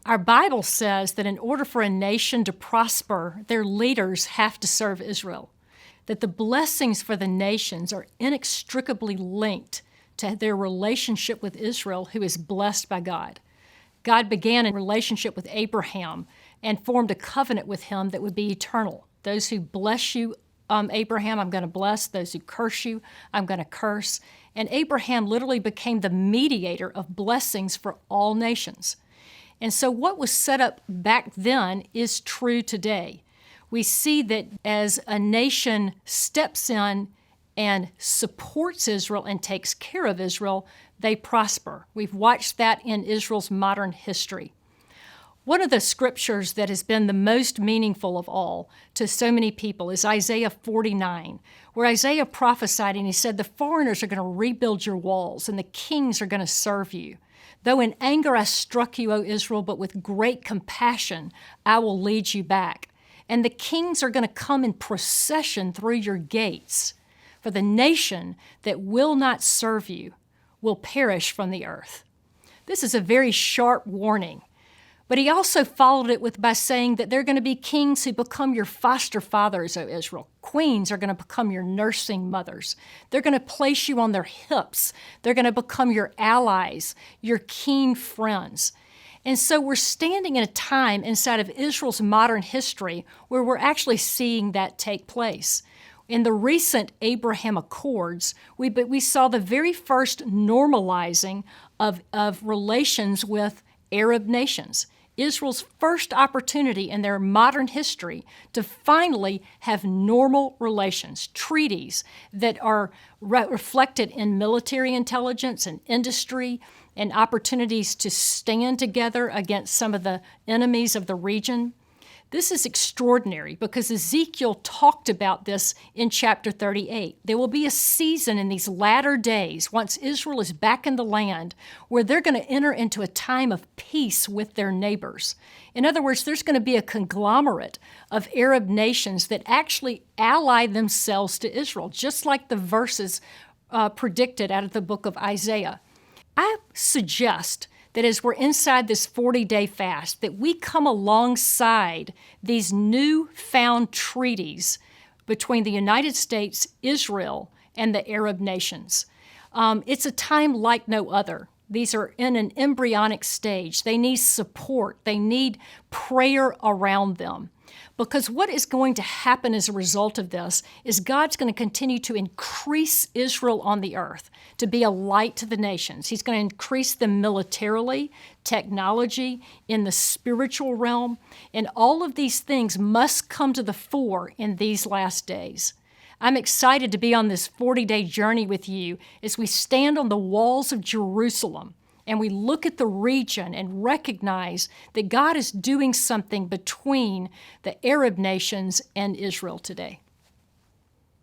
Our Bible says that in order for a nation to prosper, their leaders have to serve Israel, that the blessings for the nations are inextricably linked to their relationship with Israel, who is blessed by God. God began a relationship with Abraham and formed a covenant with him that would be eternal. Those who bless you, Abraham, I'm going to bless. Those who curse you, I'm going to curse. And Abraham literally became the mediator of blessings for all nations. And so what was set up back then is true today. We see that as a nation steps in and supports Israel and takes care of Israel, they prosper. We've watched that in Israel's modern history. One of the scriptures that has been the most meaningful of all to so many people is Isaiah 49, where Isaiah prophesied and he said, the foreigners are going to rebuild your walls and the kings are going to serve you. Though in anger I struck you, O Israel, but with great compassion I will lead you back. And the kings are going to come in procession through your gates. For the nation that will not serve you will perish from the earth. This is a very sharp warning. But he also followed it by saying that there are going to be kings who become your foster fathers, O Israel. Queens are going to become your nursing mothers. They're going to place you on their hips. They're going to become your allies, your keen friends. And so we're standing in a time inside of Israel's modern history where we're actually seeing that take place. In the recent Abraham Accords, we saw the very first normalizing of relations with Arab nations. Israel's first opportunity in their modern history to finally have normal relations, treaties that are reflected in military intelligence and industry and opportunities to stand together against some of the enemies of the region. This is extraordinary because Ezekiel talked about this in chapter 38. There will be a season in these latter days, once Israel is back in the land, where they're going to enter into a time of peace with their neighbors. In other words, there's going to be a conglomerate of Arab nations that actually ally themselves to Israel, just like the verses predicted out of the book of Isaiah. I suggest that as we're inside this 40-day fast, that we come alongside these newfound treaties between the United States, Israel, and the Arab nations. It's a time like no other. These are in an embryonic stage. They need support. They need prayer around them. Because what is going to happen as a result of this is God's going to continue to increase Israel on the earth, to be a light to the nations. He's going to increase them militarily, technology, in the spiritual realm, and all of these things must come to the fore in these last days. I'm excited to be on this 40-day journey with you as we stand on the walls of Jerusalem and we look at the region and recognize that God is doing something between the Arab nations and Israel today.